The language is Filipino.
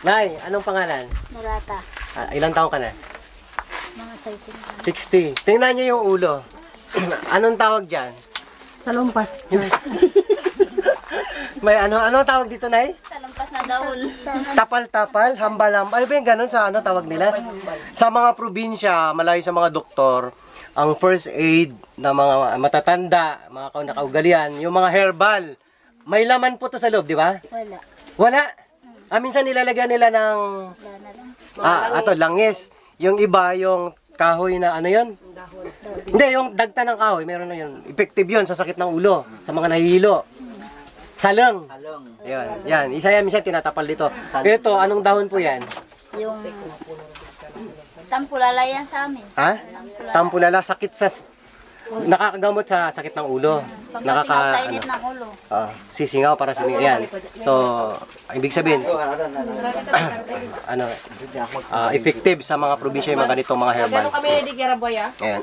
Nay, anong pangalan? Murata. Ilang taong ka na? Mga 60. Tingnan niyo yung ulo. Anong tawag dyan? Salumpas. May ano tawag dito, Nay? Salampas na daon. Tapal-tapal, hambal-hambal. Ano ba yung ganun sa tawag nila? Sa mga probinsya, malayo sa mga doktor, ang first aid na mga matatanda, mga nakaugalian, yung mga herbal, may laman po to sa loob, di ba? Wala. Wala. Minsan nilalagyan nila ng Wala na lang. langis. Yung iba, yung kahoy na ano yun? Hindi, yung dagta ng kahoy, meron na yun. Effective yun sa sakit ng ulo, sa mga nahihilo. Saleng. Yan, yan. Isa yan, minsan tinatapal dito. Ito, anong dahon po yan? Yung tampulala yan sa amin. Ha? Tampulala, sakit sa... Nakakagamot sa sakit ng ulo. Pagkasingaw sa init ng ulo. Sisingaw para sumingaw. Yan. So, ibig sabihin, effective sa mga probinsya yung mga ganitong mga herbal. Kami di Garaboya. Ayan.